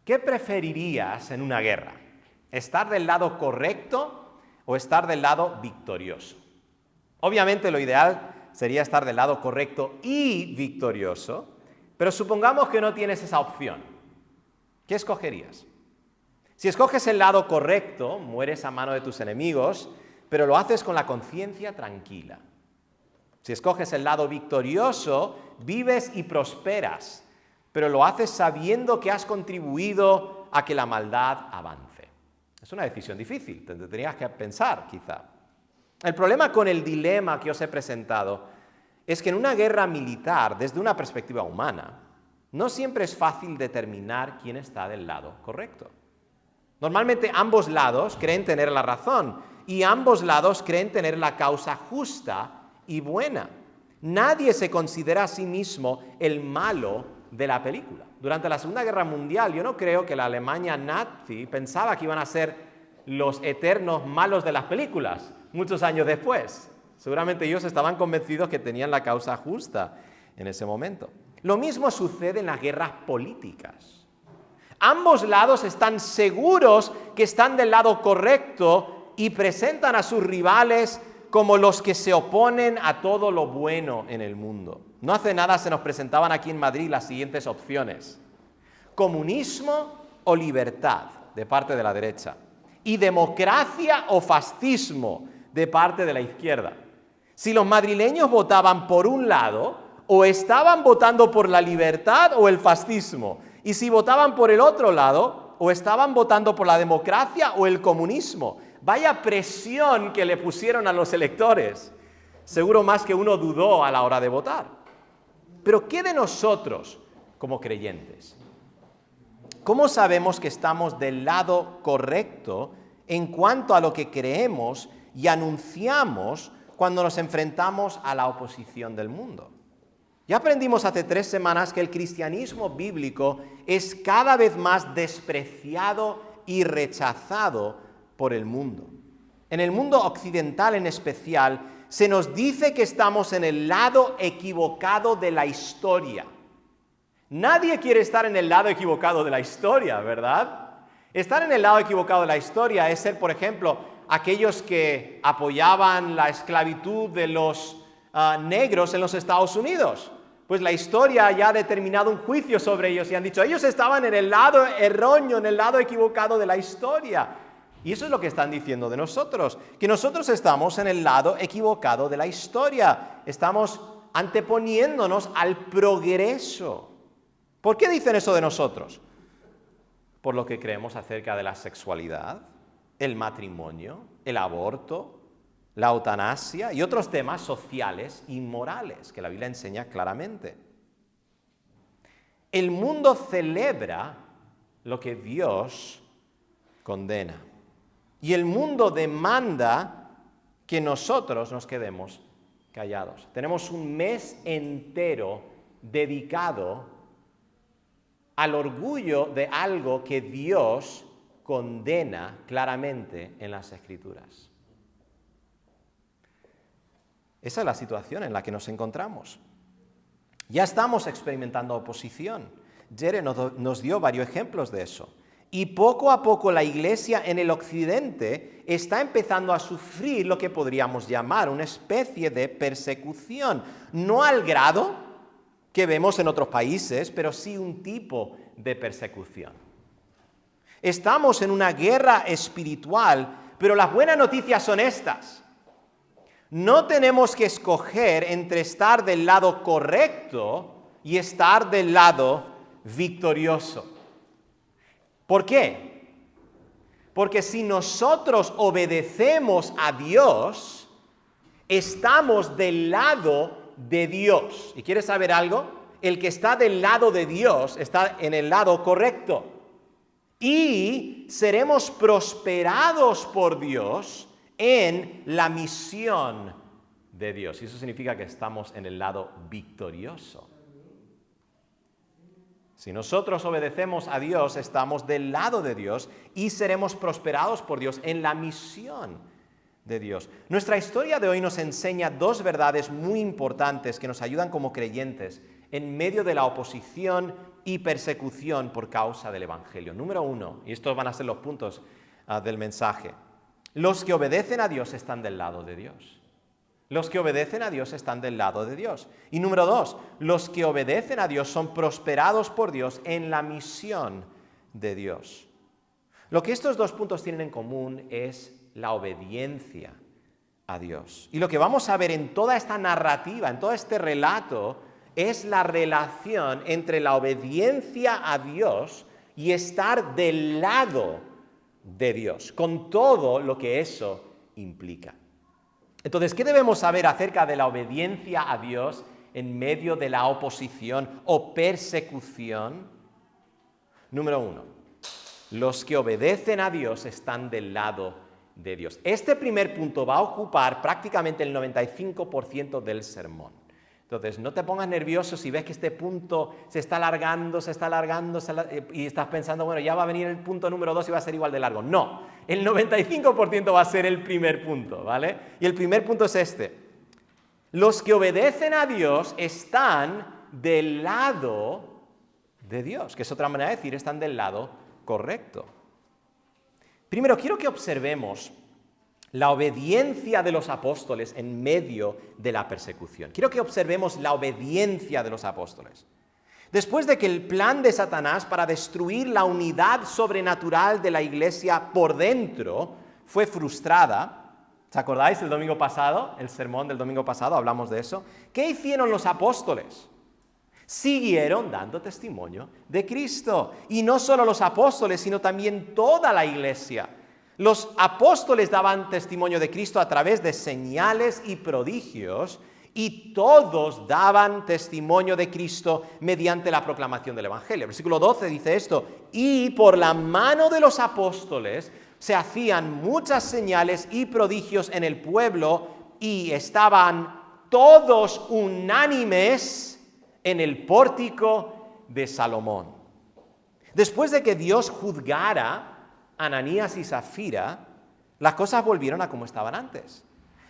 ¿Qué preferirías en una guerra? ¿Estar del lado correcto o estar del lado victorioso? Obviamente lo ideal sería estar del lado correcto y victorioso, pero supongamos que no tienes esa opción. ¿Qué escogerías? Si escoges el lado correcto, mueres a mano de tus enemigos, pero lo haces con la conciencia tranquila. Si escoges el lado victorioso, vives y prosperas, pero lo haces sabiendo que has contribuido a que la maldad avance. Es una decisión difícil, te tendrías que pensar quizá. El problema con el dilema que os he presentado es que en una guerra militar, desde una perspectiva humana, no siempre es fácil determinar quién está del lado correcto. Normalmente ambos lados creen tener la razón y ambos lados creen tener la causa justa y buena. Nadie se considera a sí mismo el malo de la película. Durante la Segunda Guerra Mundial, yo no creo que la Alemania nazi pensaba que iban a ser los eternos malos de las películas muchos años después. Seguramente ellos estaban convencidos que tenían la causa justa en ese momento. Lo mismo sucede en las guerras políticas. Ambos lados están seguros que están del lado correcto y presentan a sus rivales como los que se oponen a todo lo bueno en el mundo. No hace nada se nos presentaban aquí en Madrid las siguientes opciones: comunismo o libertad, de parte de la derecha, y democracia o fascismo, de parte de la izquierda. Si los madrileños votaban por un lado, o estaban votando por la libertad o el fascismo, y si votaban por el otro lado, o estaban votando por la democracia o el comunismo. Vaya presión que le pusieron a los electores. Seguro más que uno dudó a la hora de votar. Pero ¿qué de nosotros como creyentes? ¿Cómo sabemos que estamos del lado correcto en cuanto a lo que creemos y anunciamos cuando nos enfrentamos a la oposición del mundo? Ya aprendimos hace 3 semanas que el cristianismo bíblico es cada vez más despreciado y rechazado por el mundo. En el mundo occidental en especial, se nos dice que estamos en el lado equivocado de la historia. Nadie quiere estar en el lado equivocado de la historia, ¿verdad? Estar en el lado equivocado de la historia es ser, por ejemplo, aquellos que apoyaban la esclavitud de los negros en los Estados Unidos. Pues la historia ya ha determinado un juicio sobre ellos y han dicho, ellos estaban en el lado erróneo, en el lado equivocado de la historia. Y eso es lo que están diciendo de nosotros, que nosotros estamos en el lado equivocado de la historia. Estamos anteponiéndonos al progreso. ¿Por qué dicen eso de nosotros? Por lo que creemos acerca de la sexualidad, el matrimonio, el aborto, la eutanasia y otros temas sociales y morales que la Biblia enseña claramente. El mundo celebra lo que Dios condena. Y el mundo demanda que nosotros nos quedemos callados. Tenemos un mes entero dedicado al orgullo de algo que Dios condena claramente en las Escrituras. Esa es la situación en la que nos encontramos. Ya estamos experimentando oposición. Jere nos dio varios ejemplos de eso. Y poco a poco la Iglesia en el Occidente está empezando a sufrir lo que podríamos llamar una especie de persecución. No al grado que vemos en otros países, pero sí un tipo de persecución. Estamos en una guerra espiritual, pero las buenas noticias son estas. No tenemos que escoger entre estar del lado correcto y estar del lado victorioso. ¿Por qué? Porque si nosotros obedecemos a Dios, estamos del lado de Dios. ¿Y quieres saber algo? El que está del lado de Dios está en el lado correcto. Y seremos prosperados por Dios en la misión de Dios. Y eso significa que estamos en el lado victorioso. Si nosotros obedecemos a Dios, estamos del lado de Dios y seremos prosperados por Dios en la misión de Dios. Nuestra historia de hoy nos enseña 2 verdades muy importantes que nos ayudan como creyentes en medio de la oposición y persecución por causa del Evangelio. Número 1, y estos van a ser los puntos del mensaje. Los que obedecen a Dios están del lado de Dios. Los que obedecen a Dios están del lado de Dios. Y número 2, los que obedecen a Dios son prosperados por Dios en la misión de Dios. Lo que estos dos puntos tienen en común es la obediencia a Dios. Y lo que vamos a ver en toda esta narrativa, en todo este relato, es la relación entre la obediencia a Dios y estar del lado de Dios, con todo lo que eso implica. Entonces, ¿qué debemos saber acerca de la obediencia a Dios en medio de la oposición o persecución? Número 1, los que obedecen a Dios están del lado de Dios. Este primer punto va a ocupar prácticamente el 95% del sermón. Entonces, no te pongas nervioso si ves que este punto se está alargando, y estás pensando, bueno, ya va a venir el punto número 2 y va a ser igual de largo. No, el 95% va a ser el primer punto, ¿vale? Y el primer punto es este. Los que obedecen a Dios están del lado de Dios, que es otra manera de decir, están del lado correcto. Primero, quiero que observemos la obediencia de los apóstoles en medio de la persecución. Quiero que observemos la obediencia de los apóstoles. Después de que el plan de Satanás para destruir la unidad sobrenatural de la iglesia por dentro fue frustrada, ¿se acordáis del domingo pasado? El sermón del domingo pasado, hablamos de eso. ¿Qué hicieron los apóstoles? Siguieron dando testimonio de Cristo. Y no solo los apóstoles, sino también toda la iglesia. Los apóstoles daban testimonio de Cristo a través de señales y prodigios, y todos daban testimonio de Cristo mediante la proclamación del Evangelio. El versículo 12 dice esto: y por la mano de los apóstoles se hacían muchas señales y prodigios en el pueblo, y estaban todos unánimes en el pórtico de Salomón. Después de que Dios juzgara Ananías y Zafira, las cosas volvieron a como estaban antes.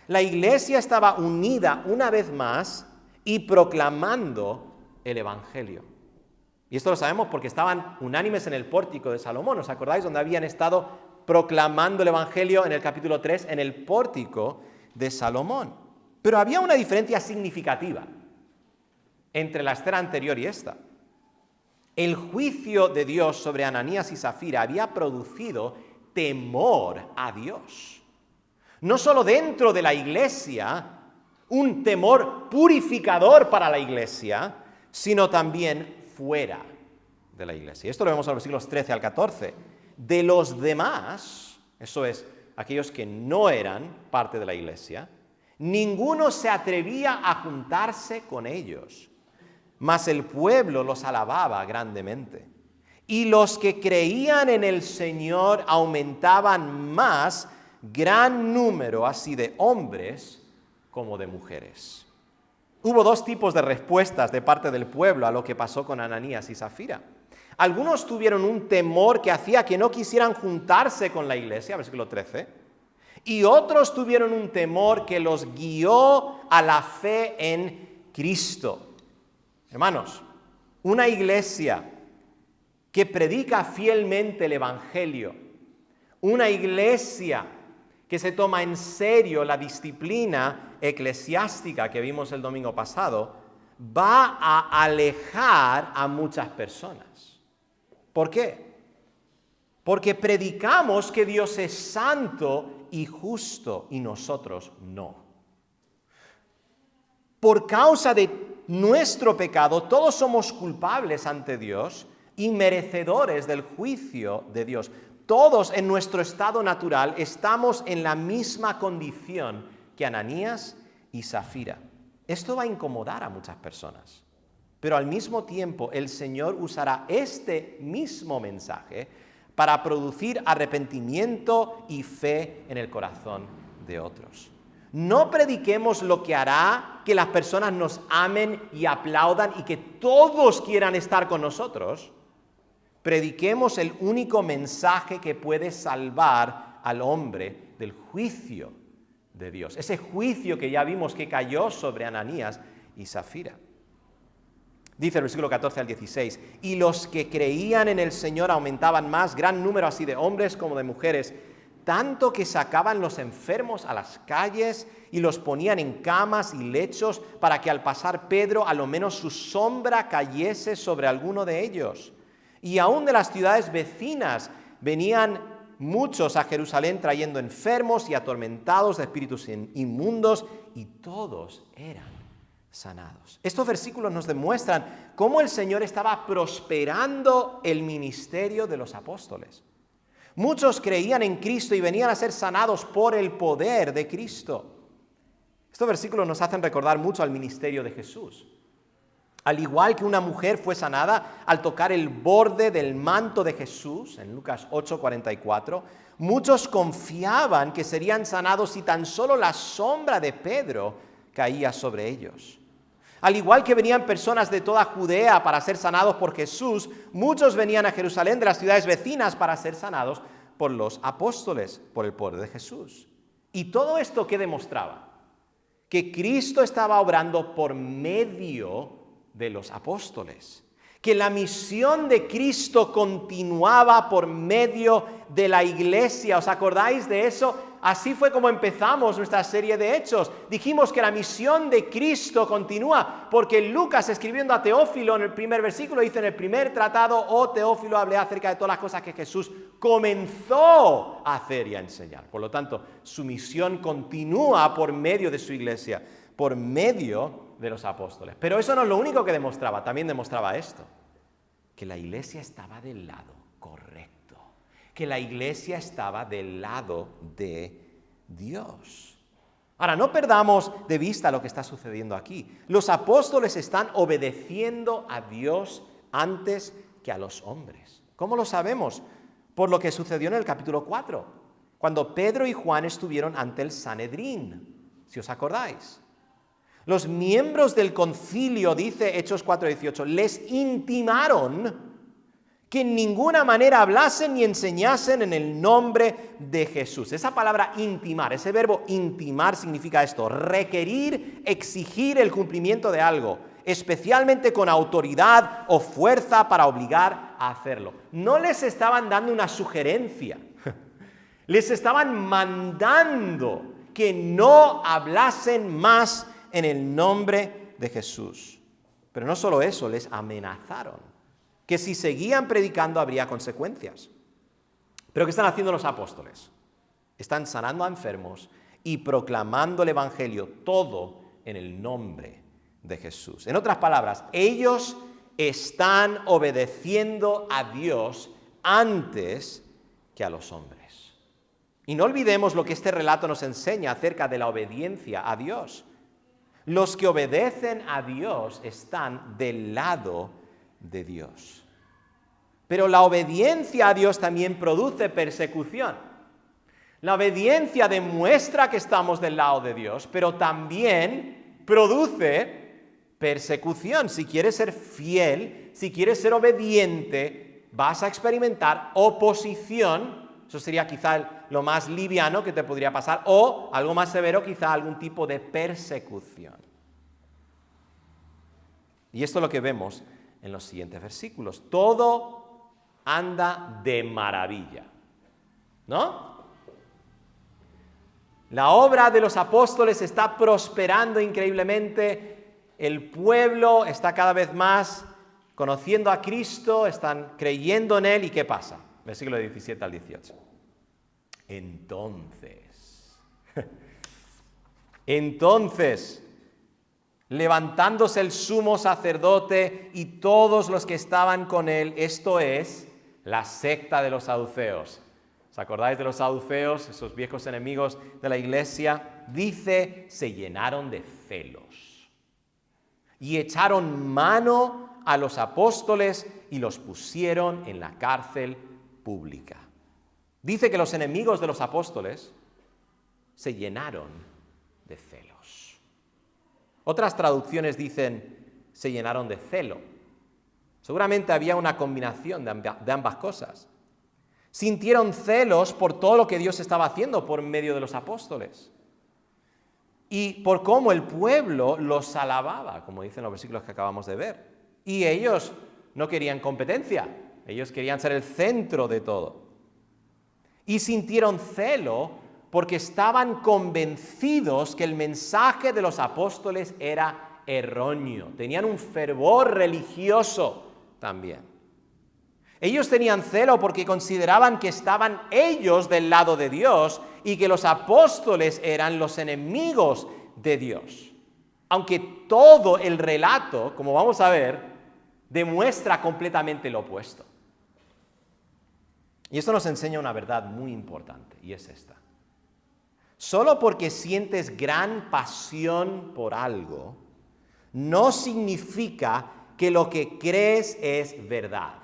La iglesia estaba unida una vez más y proclamando el Evangelio. Y esto lo sabemos porque estaban unánimes en el pórtico de Salomón. ¿Os acordáis donde habían estado proclamando el Evangelio en el capítulo 3? En el pórtico de Salomón. Pero había una diferencia significativa entre la escena anterior y esta. El juicio de Dios sobre Ananías y Zafira había producido temor a Dios. No solo dentro de la iglesia, un temor purificador para la iglesia, sino también fuera de la iglesia. Esto lo vemos en los versículos 13 al 14. De los demás, eso es, aquellos que no eran parte de la iglesia, ninguno se atrevía a juntarse con ellos. Mas el pueblo los alababa grandemente. Y los que creían en el Señor aumentaban más, gran número así de hombres como de mujeres. Hubo dos tipos de respuestas de parte del pueblo a lo que pasó con Ananías y Zafira. Algunos tuvieron un temor que hacía que no quisieran juntarse con la iglesia, versículo 13. Y otros tuvieron un temor que los guió a la fe en Cristo. Hermanos, una iglesia que predica fielmente el Evangelio, una iglesia que se toma en serio la disciplina eclesiástica que vimos el domingo pasado, va a alejar a muchas personas. ¿Por qué? Porque predicamos que Dios es santo y justo y nosotros no. Por causa de nuestro pecado, todos somos culpables ante Dios y merecedores del juicio de Dios. Todos en nuestro estado natural estamos en la misma condición que Ananías y Zafira. Esto va a incomodar a muchas personas, pero al mismo tiempo el Señor usará este mismo mensaje para producir arrepentimiento y fe en el corazón de otros. No prediquemos lo que hará que las personas nos amen y aplaudan y que todos quieran estar con nosotros. Prediquemos el único mensaje que puede salvar al hombre del juicio de Dios. Ese juicio que ya vimos que cayó sobre Ananías y Zafira. Dice el versículo 14 al 16, y los que creían en el Señor aumentaban más, gran número así de hombres como de mujeres, tanto que sacaban los enfermos a las calles y los ponían en camas y lechos para que al pasar Pedro a lo menos su sombra cayese sobre alguno de ellos. Y aún de las ciudades vecinas venían muchos a Jerusalén trayendo enfermos y atormentados de espíritus inmundos, y todos eran sanados. Estos versículos nos demuestran cómo el Señor estaba prosperando el ministerio de los apóstoles. Muchos creían en Cristo y venían a ser sanados por el poder de Cristo. Estos versículos nos hacen recordar mucho al ministerio de Jesús. Al igual que una mujer fue sanada al tocar el borde del manto de Jesús, en Lucas 8:44, muchos confiaban que serían sanados si tan solo la sombra de Pedro caía sobre ellos. Al igual que venían personas de toda Judea para ser sanados por Jesús, muchos venían a Jerusalén de las ciudades vecinas para ser sanados por los apóstoles, por el poder de Jesús. ¿Y todo esto qué demostraba? Que Cristo estaba obrando por medio de los apóstoles, que la misión de Cristo continuaba por medio de la iglesia. ¿Os acordáis de eso? Así fue como empezamos nuestra serie de Hechos. Dijimos que la misión de Cristo continúa, porque Lucas, escribiendo a Teófilo en el primer versículo, dice: en el primer tratado, oh Teófilo, hablé acerca de todas las cosas que Jesús comenzó a hacer y a enseñar. Por lo tanto, su misión continúa por medio de su iglesia, por medio de los apóstoles. Pero eso no es lo único que demostraba, también demostraba esto: que la iglesia estaba del lado correcto, que la iglesia estaba del lado de Dios. Ahora, no perdamos de vista lo que está sucediendo aquí. Los apóstoles están obedeciendo a Dios antes que a los hombres. ¿Cómo lo sabemos? Por lo que sucedió en el capítulo 4, cuando Pedro y Juan estuvieron ante el Sanedrín, si os acordáis. Los miembros del concilio, dice Hechos 4:18, les intimaron que en ninguna manera hablasen ni enseñasen en el nombre de Jesús. Esa palabra intimar, ese verbo intimar significa esto: requerir, exigir el cumplimiento de algo, especialmente con autoridad o fuerza para obligar a hacerlo. No les estaban dando una sugerencia, les estaban mandando que no hablasen más en el nombre de Jesús. Pero no solo eso, les amenazaron que si seguían predicando habría consecuencias. ¿Pero qué están haciendo los apóstoles? Están sanando a enfermos y proclamando el evangelio, todo en el nombre de Jesús. En otras palabras, ellos están obedeciendo a Dios antes que a los hombres. Y no olvidemos lo que este relato nos enseña acerca de la obediencia a Dios. Los que obedecen a Dios están del lado de Dios. Pero la obediencia a Dios también produce persecución. La obediencia demuestra que estamos del lado de Dios, pero también produce persecución. Si quieres ser fiel, si quieres ser obediente, vas a experimentar oposición. Eso sería quizá lo más liviano que te podría pasar, o algo más severo, quizá algún tipo de persecución. Y esto es lo que vemos en los siguientes versículos. Todo anda de maravilla, ¿no? La obra de los apóstoles está prosperando increíblemente. El pueblo está cada vez más conociendo a Cristo, están creyendo en Él. ¿Y qué pasa? Versículo 17 al 18. Entonces, levantándose el sumo sacerdote y todos los que estaban con él, esto es, la secta de los saduceos. ¿Os acordáis de los saduceos, esos viejos enemigos de la iglesia? Dice, se llenaron de celos y echaron mano a los apóstoles y los pusieron en la cárcel pública. Dice que los enemigos de los apóstoles se llenaron de celos. Otras traducciones dicen se llenaron de celo. Seguramente había una combinación de ambas cosas. Sintieron celos por todo lo que Dios estaba haciendo por medio de los apóstoles y por cómo el pueblo los alababa, como dicen los versículos que acabamos de ver. Y ellos no querían competencia, ellos querían ser el centro de todo. Y sintieron celo porque estaban convencidos que el mensaje de los apóstoles era erróneo. Tenían un fervor religioso también. Ellos tenían celo porque consideraban que estaban ellos del lado de Dios y que los apóstoles eran los enemigos de Dios. Aunque todo el relato, como vamos a ver, demuestra completamente lo opuesto. Y esto nos enseña una verdad muy importante, y es esta. Solo porque sientes gran pasión por algo, no significa que lo que crees es verdad.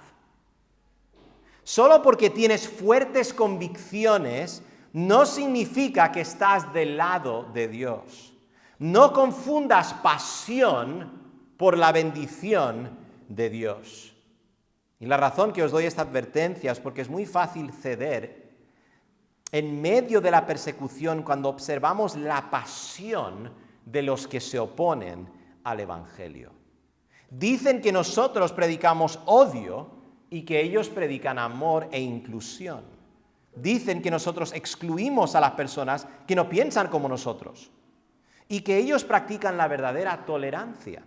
Solo porque tienes fuertes convicciones, no significa que estás del lado de Dios. No confundas pasión por la bendición de Dios. Y la razón que os doy esta advertencia es porque es muy fácil ceder en medio de la persecución cuando observamos la pasión de los que se oponen al Evangelio. Dicen que nosotros predicamos odio y que ellos predican amor e inclusión. Dicen que nosotros excluimos a las personas que no piensan como nosotros y que ellos practican la verdadera tolerancia.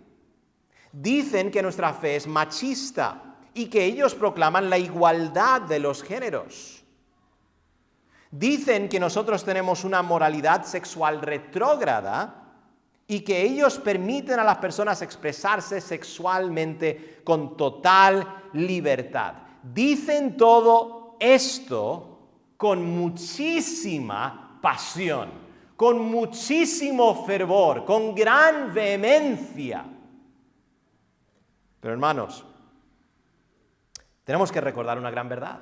Dicen que nuestra fe es machista y que ellos proclaman la igualdad de los géneros. Dicen que nosotros tenemos una moralidad sexual retrógrada y que ellos permiten a las personas expresarse sexualmente con total libertad. Dicen todo esto con muchísima pasión, con muchísimo fervor, con gran vehemencia. Pero hermanos, tenemos que recordar una gran verdad.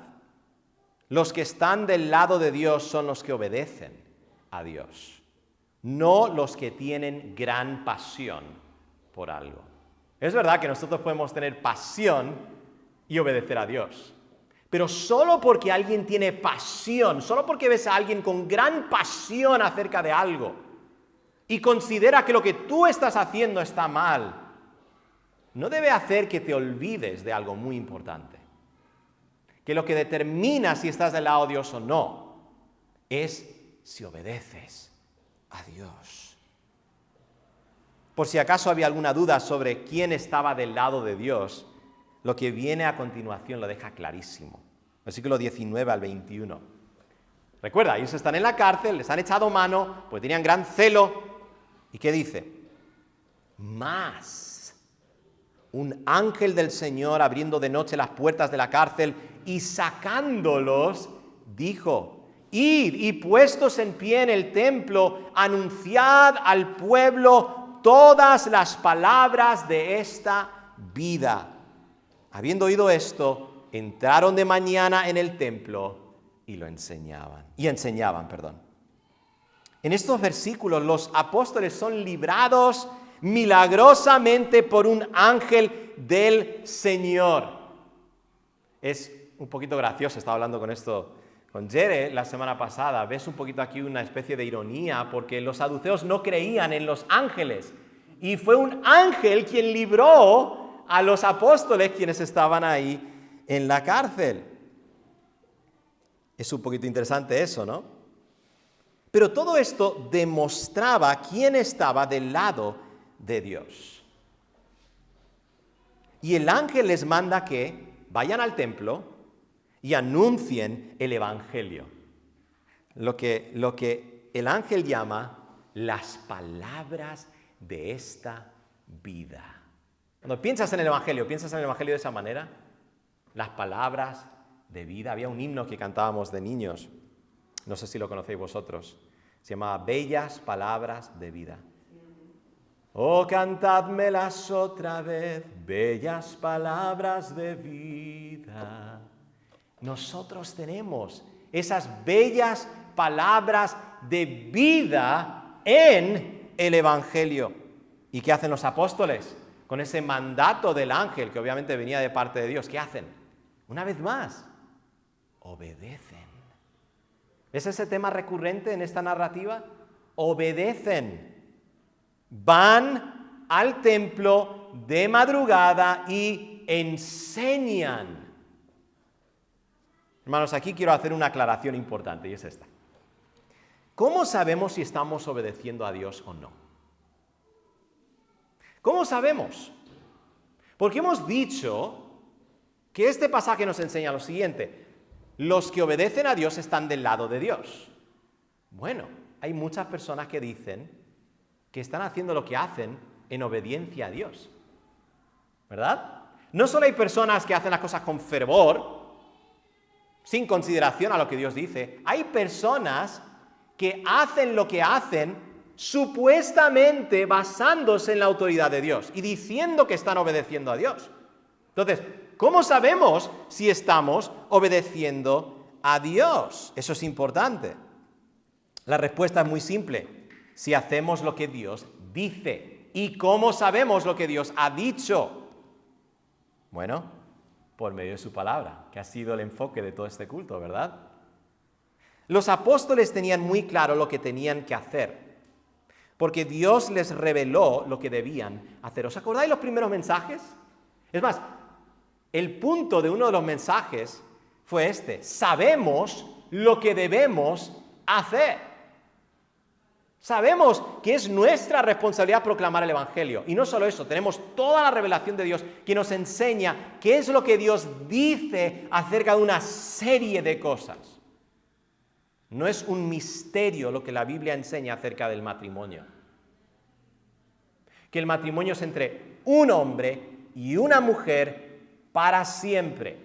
Los que están del lado de Dios son los que obedecen a Dios, no los que tienen gran pasión por algo. Es verdad que nosotros podemos tener pasión y obedecer a Dios, pero solo porque alguien tiene pasión, solo porque ves a alguien con gran pasión acerca de algo y considera que lo que tú estás haciendo está mal, no debe hacer que te olvides de algo muy importante. Que lo que determina si estás del lado de Dios o no es si obedeces a Dios. Por si acaso había alguna duda sobre quién estaba del lado de Dios, lo que viene a continuación lo deja clarísimo. Versículo 19 al 21. Recuerda, ellos están en la cárcel, les han echado mano, pues tenían gran celo. ¿Y qué dice? Más. Un ángel del Señor abriendo de noche las puertas de la cárcel y sacándolos, dijo: id y puestos en pie en el templo, anunciad al pueblo todas las palabras de esta vida. Habiendo oído esto, entraron de mañana en el templo y enseñaban. En estos versículos los apóstoles son librados milagrosamente por un ángel del Señor. Es un poquito gracioso, estaba hablando con Jere la semana pasada. Ves un poquito aquí una especie de ironía, porque los saduceos no creían en los ángeles. Y fue un ángel quien libró a los apóstoles quienes estaban ahí en la cárcel. Es un poquito interesante eso, ¿no? Pero todo esto demostraba quién estaba del lado de Dios. Y el ángel les manda que vayan al templo y anuncien el Evangelio. Lo que el ángel llama las palabras de esta vida. Cuando piensas en el Evangelio de esa manera, las palabras de vida. Había un himno que cantábamos de niños, no sé si lo conocéis vosotros, se llamaba Bellas Palabras de Vida. Oh, cantádmelas otra vez, bellas palabras de vida. Nosotros tenemos esas bellas palabras de vida en el Evangelio. ¿Y qué hacen los apóstoles? Con ese mandato del ángel, que obviamente venía de parte de Dios, ¿qué hacen? Una vez más, obedecen. ¿Es ese tema recurrente en esta narrativa? Obedecen. Van al templo de madrugada y enseñan. Hermanos, aquí quiero hacer una aclaración importante y es esta. ¿Cómo sabemos si estamos obedeciendo a Dios o no? ¿Cómo sabemos? Porque hemos dicho que este pasaje nos enseña lo siguiente. Los que obedecen a Dios están del lado de Dios. Bueno, hay muchas personas que dicen que están haciendo lo que hacen en obediencia a Dios. ¿Verdad? No solo hay personas que hacen las cosas con fervor, sin consideración a lo que Dios dice. Hay personas que hacen lo que hacen supuestamente basándose en la autoridad de Dios y diciendo que están obedeciendo a Dios. Entonces, ¿cómo sabemos si estamos obedeciendo a Dios? Eso es importante. La respuesta es muy simple. Si hacemos lo que Dios dice. ¿Y cómo sabemos lo que Dios ha dicho? Bueno, por medio de su palabra, que ha sido el enfoque de todo este culto, ¿verdad? Los apóstoles tenían muy claro lo que tenían que hacer, porque Dios les reveló lo que debían hacer. ¿Os acordáis los primeros mensajes? Es más, el punto de uno de los mensajes fue este: sabemos lo que debemos hacer. Sabemos que es nuestra responsabilidad proclamar el Evangelio. Y no solo eso, tenemos toda la revelación de Dios que nos enseña qué es lo que Dios dice acerca de una serie de cosas. No es un misterio lo que la Biblia enseña acerca del matrimonio. Que el matrimonio es entre un hombre y una mujer para siempre.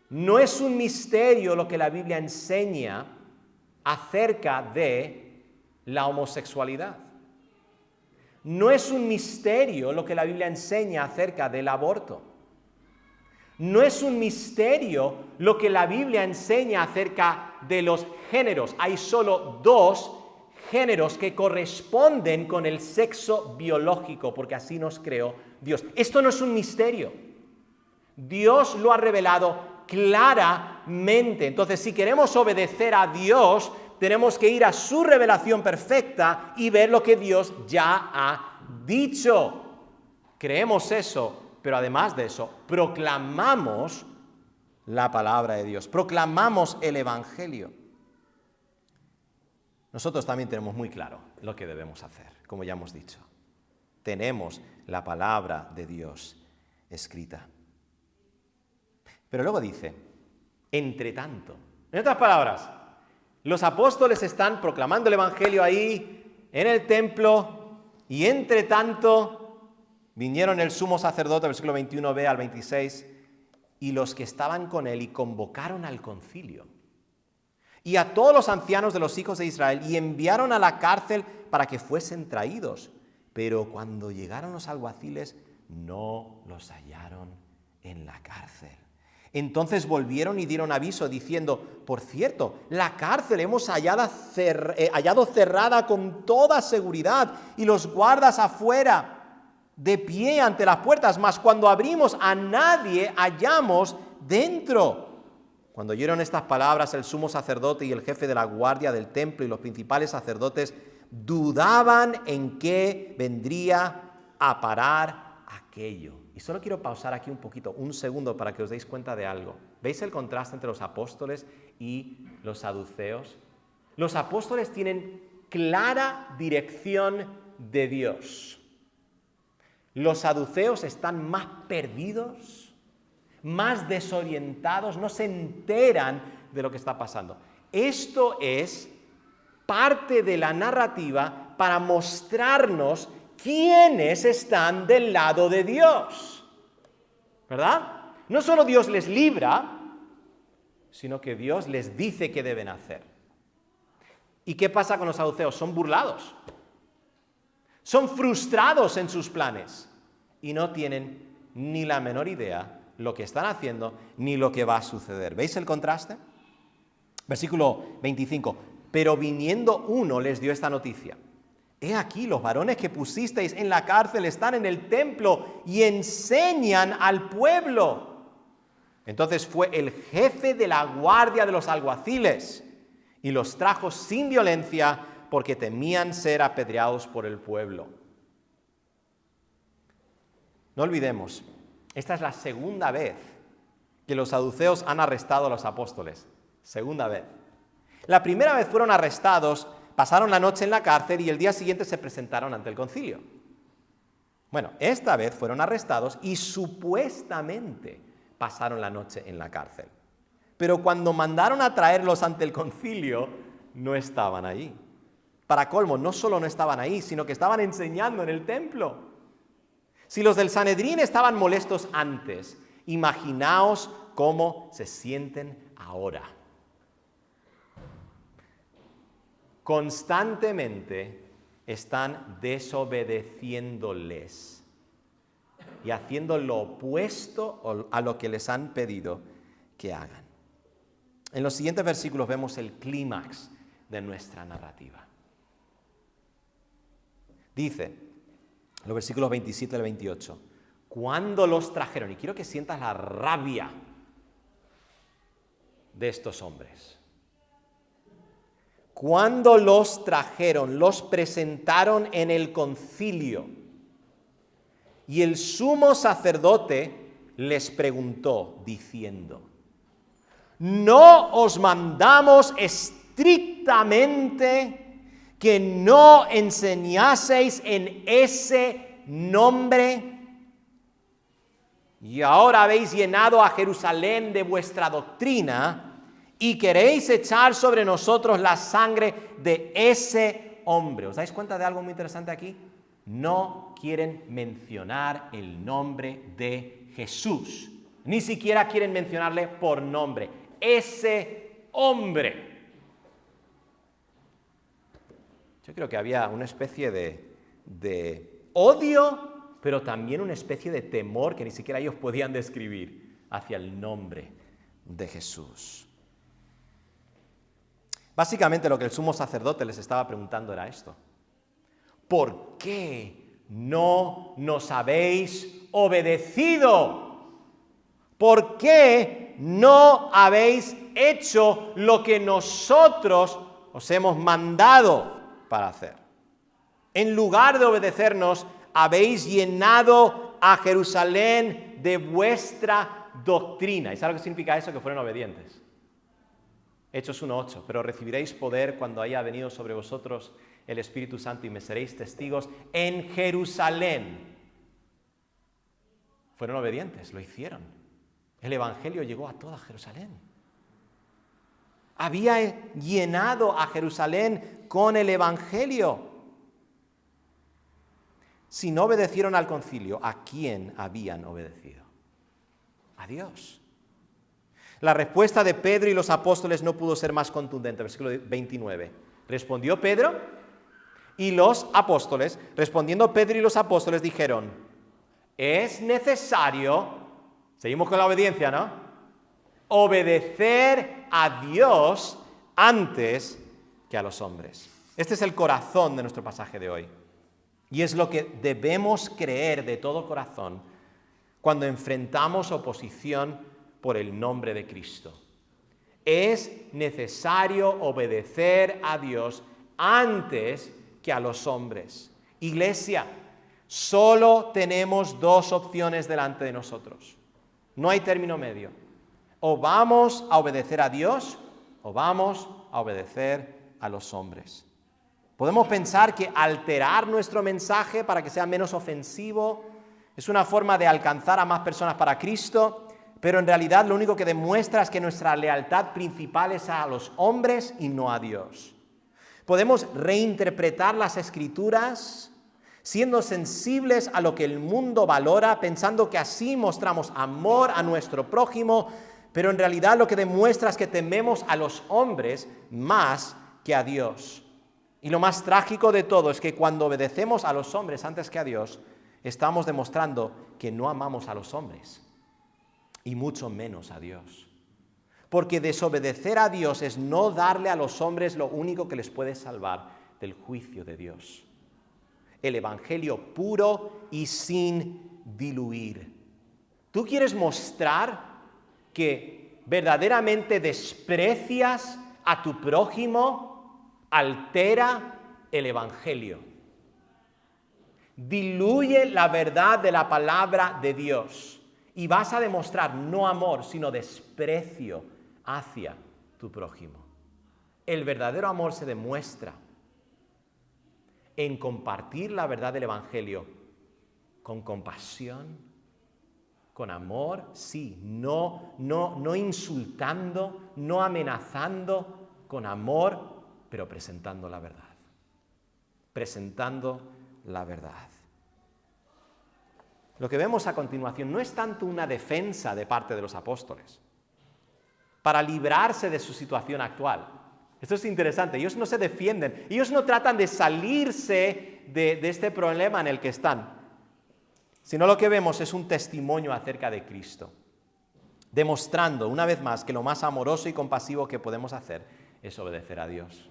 No es un misterio lo que la Biblia enseña acerca de la homosexualidad. No es un misterio lo que la Biblia enseña acerca del aborto. No es un misterio lo que la Biblia enseña acerca de los géneros. Hay solo 2 géneros que corresponden con el sexo biológico, porque así nos creó Dios. Esto no es un misterio. Dios lo ha revelado claramente. Entonces, si queremos obedecer a Dios, tenemos que ir a su revelación perfecta y ver lo que Dios ya ha dicho. Creemos eso. Pero además de eso, proclamamos la palabra de Dios, proclamamos el Evangelio. Nosotros también tenemos muy claro lo que debemos hacer, como ya hemos dicho. Tenemos la palabra de Dios escrita. Pero luego dice, entre tanto. En otras palabras, los apóstoles están proclamando el Evangelio ahí, en el templo, y entre tanto vinieron el sumo sacerdote, versículo 21b al 26, y los que estaban con él, y convocaron al concilio, y a todos los ancianos de los hijos de Israel, y enviaron a la cárcel para que fuesen traídos. Pero cuando llegaron los alguaciles, no los hallaron en la cárcel. Entonces volvieron y dieron aviso, diciendo, por cierto, la cárcel hemos hallado cerrada con toda seguridad, y los guardas afuera, de pie ante las puertas, mas cuando abrimos a nadie hallamos dentro. Cuando oyeron estas palabras, el sumo sacerdote y el jefe de la guardia del templo y los principales sacerdotes dudaban en qué vendría a parar aquello. Y solo quiero pausar aquí un poquito, un segundo, para que os deis cuenta de algo. ¿Veis el contraste entre los apóstoles y los saduceos? Los apóstoles tienen clara dirección de Dios. Los saduceos están más perdidos, más desorientados, no se enteran de lo que está pasando. Esto es parte de la narrativa para mostrarnos quiénes están del lado de Dios, ¿verdad? No solo Dios les libra, sino que Dios les dice qué deben hacer. ¿Y qué pasa con los saduceos? Son burlados. Son frustrados en sus planes y no tienen ni la menor idea lo que están haciendo ni lo que va a suceder. ¿Veis el contraste? Versículo 25. Pero viniendo uno les dio esta noticia. He aquí, los varones que pusisteis en la cárcel están en el templo y enseñan al pueblo. Entonces fue el jefe de la guardia de los alguaciles y los trajo sin violencia, porque temían ser apedreados por el pueblo. No olvidemos, esta es la segunda vez que los saduceos han arrestado a los apóstoles. Segunda vez. La primera vez fueron arrestados, pasaron la noche en la cárcel y el día siguiente se presentaron ante el concilio. Bueno, esta vez fueron arrestados y supuestamente pasaron la noche en la cárcel. Pero cuando mandaron a traerlos ante el concilio, no estaban allí. Para colmo, no solo no estaban ahí, sino que estaban enseñando en el templo. Si los del Sanedrín estaban molestos antes, imaginaos cómo se sienten ahora. Constantemente están desobedeciéndoles y haciendo lo opuesto a lo que les han pedido que hagan. En los siguientes versículos vemos el clímax de nuestra narrativa. Dice, los versículos 27 al 28, cuando los trajeron, y quiero que sientas la rabia de estos hombres. Cuando los trajeron, los presentaron en el concilio, y el sumo sacerdote les preguntó, diciendo, ¿no os mandamos estrictamente que no enseñaseis en ese nombre? Y ahora habéis llenado a Jerusalén de vuestra doctrina y queréis echar sobre nosotros la sangre de ese hombre. ¿Os dais cuenta de algo muy interesante aquí? No quieren mencionar el nombre de Jesús. Ni siquiera quieren mencionarle por nombre. Ese hombre. Yo creo que había una especie de odio, pero también una especie de temor que ni siquiera ellos podían describir hacia el nombre de Jesús. Básicamente lo que el sumo sacerdote les estaba preguntando era esto. ¿Por qué no nos habéis obedecido? ¿Por qué no habéis hecho lo que nosotros os hemos mandado para hacer? En lugar de obedecernos, habéis llenado a Jerusalén de vuestra doctrina. ¿Y sabes lo que significa eso? Que fueron obedientes. Hechos 1:8, pero recibiréis poder cuando haya venido sobre vosotros el Espíritu Santo y me seréis testigos en Jerusalén. Fueron obedientes, lo hicieron. El Evangelio llegó a toda Jerusalén. Había llenado a Jerusalén con el Evangelio. Si no obedecieron al concilio, ¿a quién habían obedecido? A Dios. La respuesta de Pedro y los apóstoles no pudo ser más contundente. Versículo 29. Respondió Pedro y los apóstoles, respondiendo Pedro y los apóstoles dijeron, es necesario, seguimos con la obediencia, ¿no? Obedecer a Dios antes que a los hombres. Este es el corazón de nuestro pasaje de hoy. Y es lo que debemos creer de todo corazón cuando enfrentamos oposición por el nombre de Cristo. Es necesario obedecer a Dios antes que a los hombres. Iglesia, solo tenemos dos opciones delante de nosotros. No hay término medio. O vamos a obedecer a Dios o vamos a obedecer a los hombres. Podemos pensar que alterar nuestro mensaje para que sea menos ofensivo es una forma de alcanzar a más personas para Cristo, pero en realidad lo único que demuestra es que nuestra lealtad principal es a los hombres y no a Dios. Podemos reinterpretar las Escrituras siendo sensibles a lo que el mundo valora, pensando que así mostramos amor a nuestro prójimo, pero en realidad lo que demuestra es que tememos a los hombres más que a Dios. Y lo más trágico de todo es que cuando obedecemos a los hombres antes que a Dios, estamos demostrando que no amamos a los hombres. Y mucho menos a Dios. Porque desobedecer a Dios es no darle a los hombres lo único que les puede salvar del juicio de Dios. El Evangelio puro y sin diluir. ¿Tú quieres mostrar que verdaderamente desprecias a tu prójimo? Altera el Evangelio. Diluye la verdad de la palabra de Dios y vas a demostrar no amor, sino desprecio hacia tu prójimo. El verdadero amor se demuestra en compartir la verdad del Evangelio con compasión, con amor, sí, no insultando, no amenazando, con amor, pero presentando la verdad. Presentando la verdad. Lo que vemos a continuación no es tanto una defensa de parte de los apóstoles para librarse de su situación actual. Esto es interesante, ellos no se defienden, ellos no tratan de salirse de este problema en el que están, sino lo que vemos es un testimonio acerca de Cristo, demostrando una vez más que lo más amoroso y compasivo que podemos hacer es obedecer a Dios.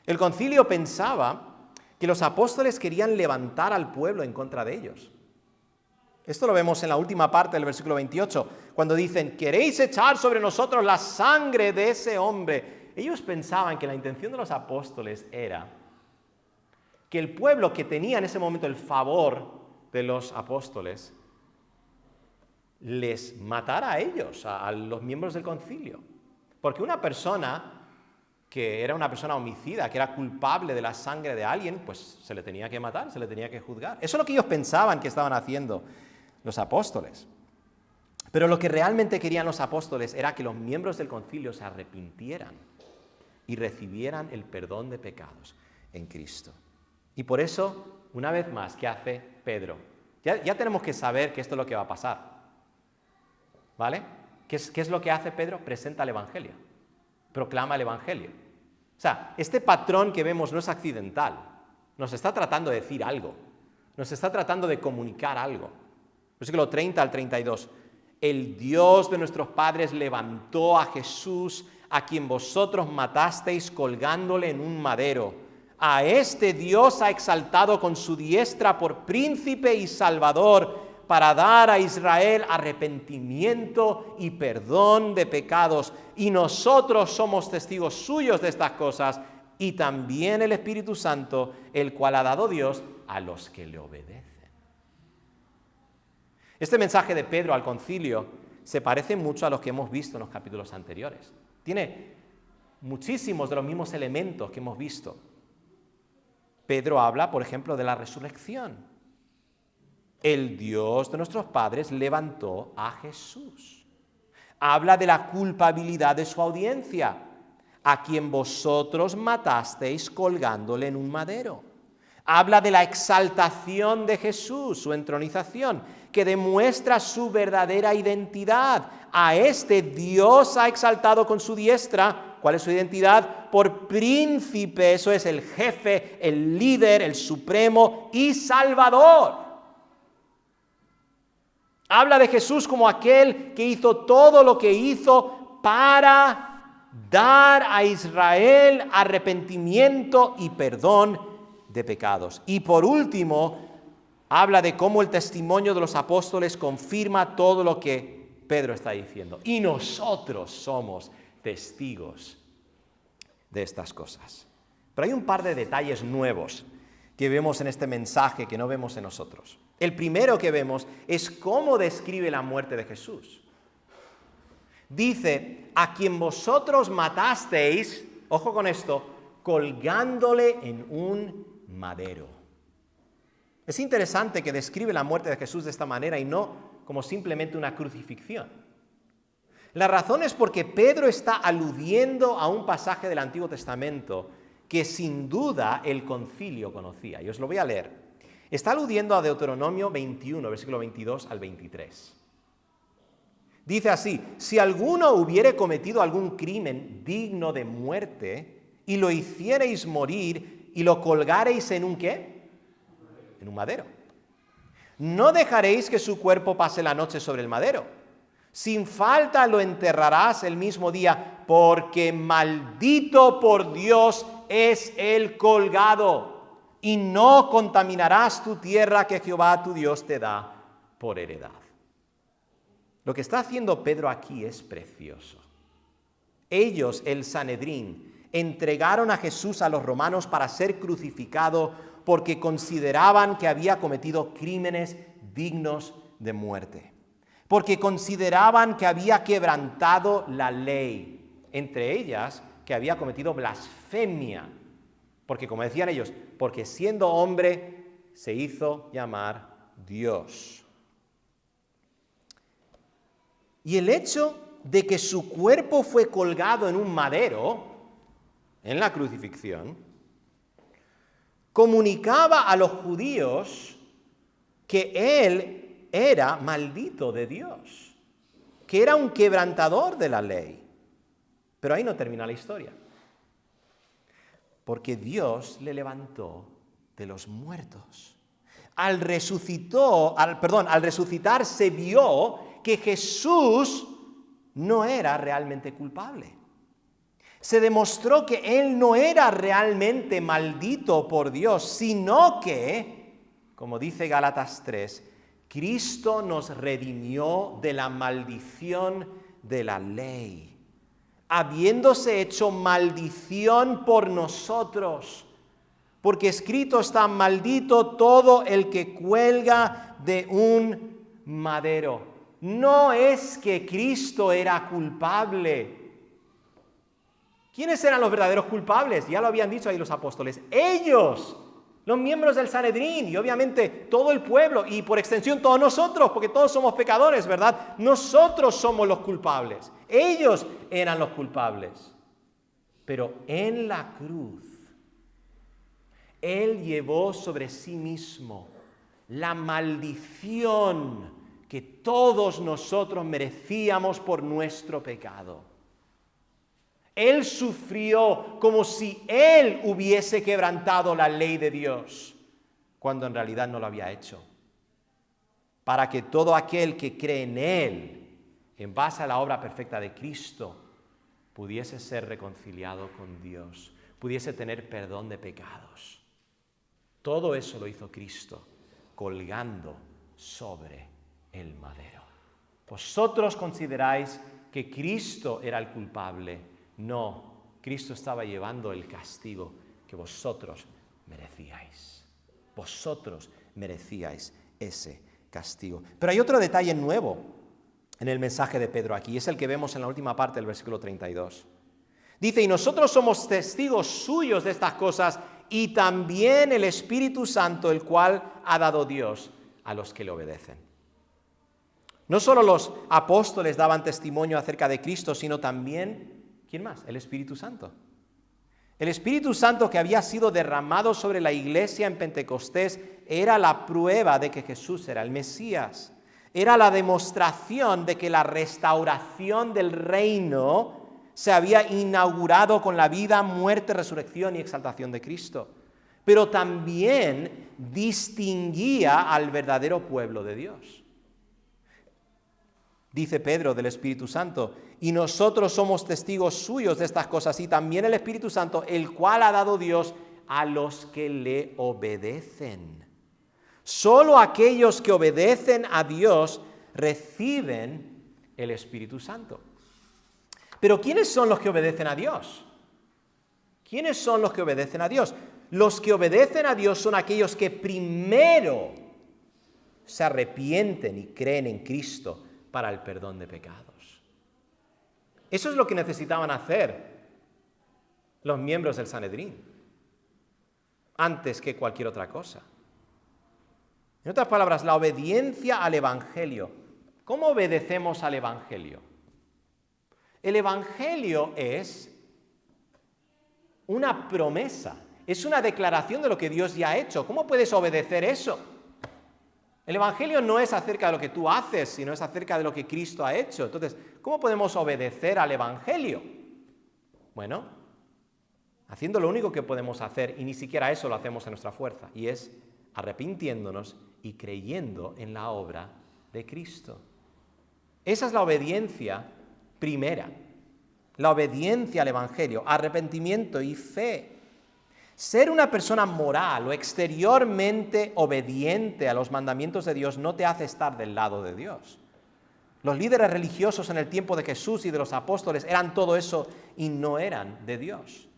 El concilio pensaba que los apóstoles querían levantar al pueblo en contra de ellos. Esto lo vemos en la última parte del versículo 28, cuando dicen, ¿queréis echar sobre nosotros la sangre de ese hombre? Ellos pensaban que la intención de los apóstoles era que el pueblo que tenía en ese momento el favor de los apóstoles les matara a ellos, a los miembros del concilio. Porque una persona que era una persona homicida, que era culpable de la sangre de alguien, pues se le tenía que matar, se le tenía que juzgar. Eso es lo que ellos pensaban que estaban haciendo los apóstoles. Pero lo que realmente querían los apóstoles era que los miembros del concilio se arrepintieran y recibieran el perdón de pecados en Cristo. Y por eso, una vez más, ¿qué hace Pedro? Ya tenemos que saber que esto es lo que va a pasar. ¿Vale? ¿Qué es lo que hace Pedro? Presenta el Evangelio. Proclama el Evangelio. O sea, este patrón que vemos no es accidental. Nos está tratando de decir algo. Nos está tratando de comunicar algo. Versículo 30 al 32. El Dios de nuestros padres levantó a Jesús, a quien vosotros matasteis colgándole en un madero. A este Dios ha exaltado con su diestra por príncipe y salvador, para dar a Israel arrepentimiento y perdón de pecados. Y nosotros somos testigos suyos de estas cosas, y también el Espíritu Santo, el cual ha dado Dios a los que le obedecen. Este mensaje de Pedro al concilio se parece mucho a los que hemos visto en los capítulos anteriores. Tiene muchísimos de los mismos elementos que hemos visto. Pedro habla, por ejemplo, de la resurrección. El Dios de nuestros padres levantó a Jesús. Habla de la culpabilidad de su audiencia, a quien vosotros matasteis colgándole en un madero. Habla de la exaltación de Jesús, su entronización, que demuestra su verdadera identidad. A este Dios ha exaltado con su diestra. ¿Cuál es su identidad? Por príncipe, eso es el jefe, el líder, el supremo y salvador. Habla de Jesús como aquel que hizo todo lo que hizo para dar a Israel arrepentimiento y perdón de pecados. Y por último, habla de cómo el testimonio de los apóstoles confirma todo lo que Pedro está diciendo. Y nosotros somos testigos de estas cosas. Pero hay un par de detalles nuevos que vemos en este mensaje que no vemos en nosotros. El primero que vemos es cómo describe la muerte de Jesús. Dice, a quien vosotros matasteis, ojo con esto, colgándole en un madero. Es interesante que describe la muerte de Jesús de esta manera y no como simplemente una crucifixión. La razón es porque Pedro está aludiendo a un pasaje del Antiguo Testamento que sin duda el concilio conocía. Y os lo voy a leer. Está aludiendo a Deuteronomio 21, versículo 22 al 23. Dice así, si alguno hubiere cometido algún crimen digno de muerte y lo hiciereis morir y lo colgareis en un ¿qué? En un madero. No dejaréis que su cuerpo pase la noche sobre el madero. Sin falta lo enterrarás el mismo día, porque maldito por Dios es el colgado. Y no contaminarás tu tierra que Jehová tu Dios te da por heredad. Lo que está haciendo Pedro aquí es precioso. Ellos, el Sanedrín, entregaron a Jesús a los romanos para ser crucificado porque consideraban que había cometido crímenes dignos de muerte, porque consideraban que había quebrantado la ley, entre ellas que había cometido blasfemia, porque como decían ellos, porque siendo hombre se hizo llamar Dios. Y el hecho de que su cuerpo fue colgado en un madero, en la crucifixión, comunicaba a los judíos que él era maldito de Dios, que era un quebrantador de la ley. Pero ahí no termina la historia, porque Dios le levantó de los muertos. Al resucitar se vio que Jesús no era realmente culpable. Se demostró que él no era realmente maldito por Dios, sino que, como dice Gálatas 3, Cristo nos redimió de la maldición de la ley, habiéndose hecho maldición por nosotros, porque escrito está: maldito todo el que cuelga de un madero. No es que Cristo era culpable. ¿Quiénes eran los verdaderos culpables? Ya lo habían dicho ahí los apóstoles. Ellos, los miembros del Sanedrín, y obviamente todo el pueblo, y por extensión todos nosotros, porque todos somos pecadores, ¿verdad? Nosotros somos los culpables. Ellos eran los culpables. Pero en la cruz, Él llevó sobre sí mismo la maldición que todos nosotros merecíamos por nuestro pecado. Él sufrió como si Él hubiese quebrantado la ley de Dios, cuando en realidad no lo había hecho. Para que todo aquel que cree en Él, en base a la obra perfecta de Cristo, pudiese ser reconciliado con Dios, pudiese tener perdón de pecados. Todo eso lo hizo Cristo, colgando sobre el madero. Vosotros consideráis que Cristo era el culpable. No, Cristo estaba llevando el castigo que vosotros merecíais. Vosotros merecíais ese castigo. Pero hay otro detalle nuevo en el mensaje de Pedro aquí, es el que vemos en la última parte del versículo 32. Dice: y nosotros somos testigos suyos de estas cosas, y también el Espíritu Santo, el cual ha dado Dios a los que le obedecen. No solo los apóstoles daban testimonio acerca de Cristo, sino también, ¿quién más? El Espíritu Santo. El Espíritu Santo que había sido derramado sobre la iglesia en Pentecostés era la prueba de que Jesús era el Mesías. Era la demostración de que la restauración del reino se había inaugurado con la vida, muerte, resurrección y exaltación de Cristo. Pero también distinguía al verdadero pueblo de Dios. Dice Pedro del Espíritu Santo: y nosotros somos testigos suyos de estas cosas, y también el Espíritu Santo, el cual ha dado Dios a los que le obedecen. Solo aquellos que obedecen a Dios reciben el Espíritu Santo. Pero ¿quiénes son los que obedecen a Dios? ¿Quiénes son los que obedecen a Dios? Los que obedecen a Dios son aquellos que primero se arrepienten y creen en Cristo para el perdón de pecados. Eso es lo que necesitaban hacer los miembros del Sanedrín, antes que cualquier otra cosa. En otras palabras, la obediencia al Evangelio. ¿Cómo obedecemos al Evangelio? El Evangelio es una promesa, es una declaración de lo que Dios ya ha hecho. ¿Cómo puedes obedecer eso? El Evangelio no es acerca de lo que tú haces, sino es acerca de lo que Cristo ha hecho. Entonces, ¿cómo podemos obedecer al Evangelio? Bueno, haciendo lo único que podemos hacer, y ni siquiera eso lo hacemos en nuestra fuerza, y es arrepintiéndonos y creyendo en la obra de Cristo. Esa es la obediencia primera, la obediencia al Evangelio, arrepentimiento y fe. Ser una persona moral o exteriormente obediente a los mandamientos de Dios no te hace estar del lado de Dios. Los líderes religiosos en el tiempo de Jesús y de los apóstoles eran todo eso y no eran de Dios.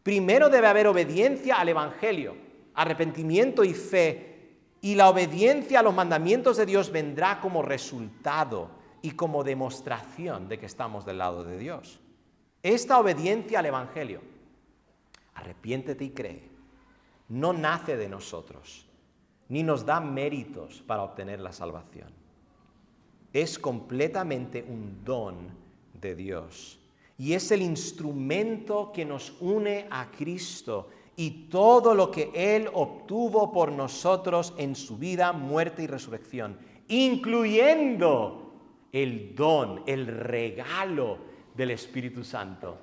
Primero debe haber obediencia al Evangelio, arrepentimiento y fe, y la obediencia a los mandamientos de Dios vendrá como resultado y como demostración de que estamos del lado de Dios. Esta obediencia al Evangelio, arrepiéntete y cree, no nace de nosotros, ni nos da méritos para obtener la salvación. Es completamente un don de Dios. Y es el instrumento que nos une a Cristo y todo lo que Él obtuvo por nosotros en su vida, muerte y resurrección, incluyendo el don, el regalo del Espíritu Santo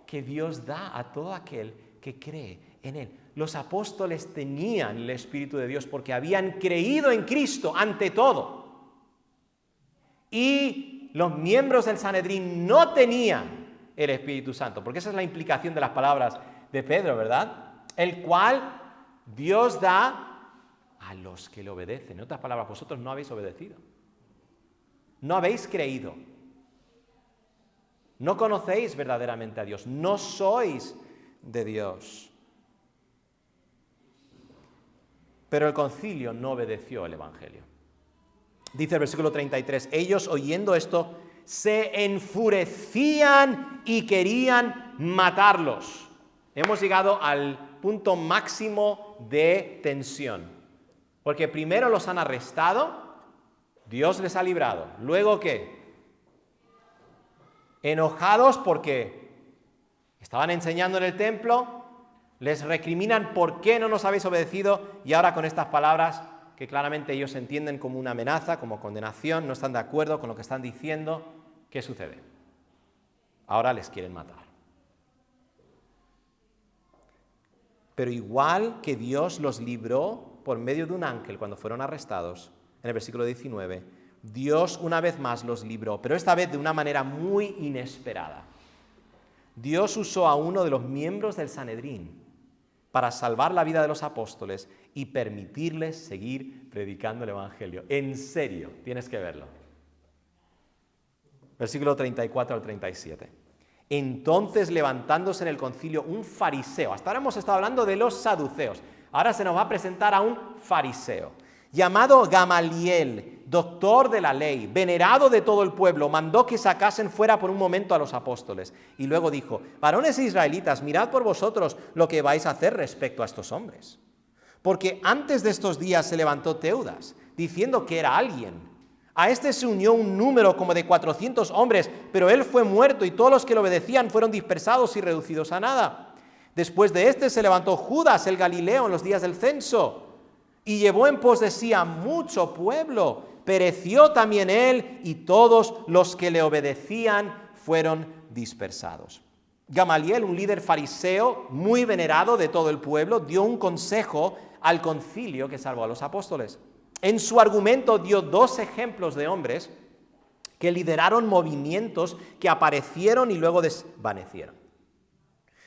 que Dios da a todo aquel que cree en Él. Los apóstoles tenían el Espíritu de Dios porque habían creído en Cristo ante todo. Y los miembros del Sanedrín no tenían el Espíritu Santo, porque esa es la implicación de las palabras de Pedro, ¿verdad? El cual Dios da a los que le obedecen. En otras palabras, vosotros no habéis obedecido. No habéis creído. No conocéis verdaderamente a Dios. No sois de Dios. Pero el concilio no obedeció el Evangelio. Dice el versículo 33, ellos oyendo esto se enfurecían y querían matarlos. Hemos llegado al punto máximo de tensión. Porque primero los han arrestado, Dios les ha librado. Luego, ¿qué? Enojados porque estaban enseñando en el templo, les recriminan por qué no nos habéis obedecido y ahora con estas palabras que claramente ellos entienden como una amenaza, como condenación, no están de acuerdo con lo que están diciendo, ¿qué sucede? Ahora les quieren matar. Pero igual que Dios los libró por medio de un ángel cuando fueron arrestados, en el versículo 19, Dios una vez más los libró, pero esta vez de una manera muy inesperada. Dios usó a uno de los miembros del Sanedrín para salvar la vida de los apóstoles y permitirles seguir predicando el Evangelio. En serio, tienes que verlo. Versículo 34 al 37. Entonces, levantándose en el concilio un fariseo, hasta ahora hemos estado hablando de los saduceos, ahora se nos va a presentar a un fariseo, llamado Gamaliel, doctor de la ley, venerado de todo el pueblo, mandó que sacasen fuera por un momento a los apóstoles. Y luego dijo, varones israelitas, mirad por vosotros lo que vais a hacer respecto a estos hombres. Porque antes de estos días se levantó Teudas, diciendo que era alguien. A este se unió un número como de 400 hombres, pero él fue muerto y todos los que le obedecían fueron dispersados y reducidos a nada. Después de este se levantó Judas el Galileo en los días del censo y llevó en pos de sí a mucho pueblo. Pereció también él y todos los que le obedecían fueron dispersados. Gamaliel, un líder fariseo muy venerado de todo el pueblo, dio un consejo al concilio que salvó a los apóstoles. En su argumento dio dos ejemplos de hombres que lideraron movimientos que aparecieron y luego desvanecieron.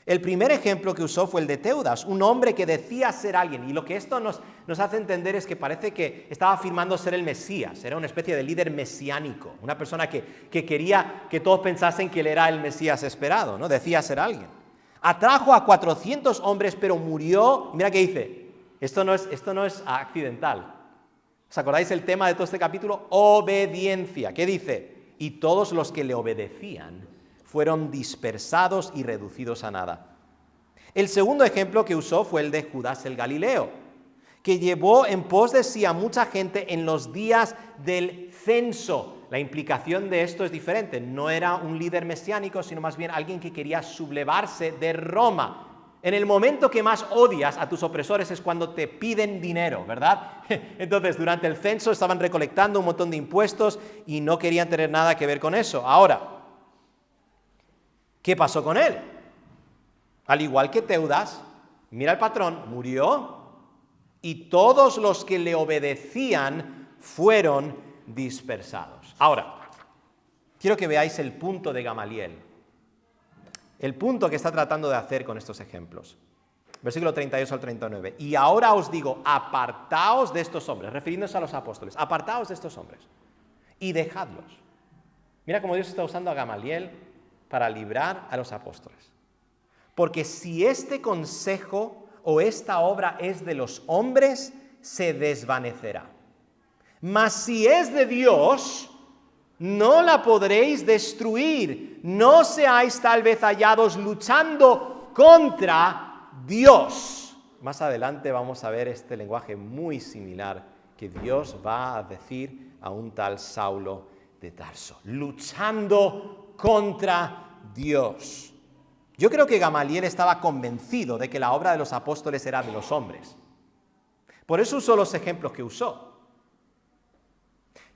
El primer ejemplo que usó fue el de Teudas, un hombre que decía ser alguien. Y lo que esto nos hace entender es que parece que estaba afirmando ser el Mesías. Era una especie de líder mesiánico, una persona que quería que todos pensasen que él era el Mesías esperado, ¿no? Decía ser alguien. Atrajo a 400 hombres, pero murió. Mira qué dice, esto no es accidental. ¿Os acordáis el tema de todo este capítulo? Obediencia. ¿Qué dice? Y todos los que le obedecían fueron dispersados y reducidos a nada. El segundo ejemplo que usó fue el de Judas el Galileo, que llevó en pos de sí a mucha gente en los días del censo. La implicación de esto es diferente. No era un líder mesiánico, sino más bien alguien que quería sublevarse de Roma. En el momento que más odias a tus opresores es cuando te piden dinero, ¿verdad? Entonces, durante el censo estaban recolectando un montón de impuestos y no querían tener nada que ver con eso. Ahora, ¿qué pasó con él? Al igual que Teudas, mira el patrón, murió y todos los que le obedecían fueron dispersados. Ahora, quiero que veáis el punto de Gamaliel. El punto que está tratando de hacer con estos ejemplos. Versículo 38 al 39. Y ahora os digo, apartaos de estos hombres, refiriéndose a los apóstoles, apartaos de estos hombres y dejadlos. Mira cómo Dios está usando a Gamaliel para librar a los apóstoles. porque si este consejo o esta obra es de los hombres, se desvanecerá. Mas si es de Dios, no la podréis destruir. No seáis tal vez hallados luchando contra Dios. Más adelante vamos a ver este lenguaje muy similar que Dios va a decir a un tal Saulo de Tarso. Luchando contra Dios. Yo creo que Gamaliel estaba convencido de que la obra de los apóstoles era de los hombres. Por eso usó los ejemplos que usó.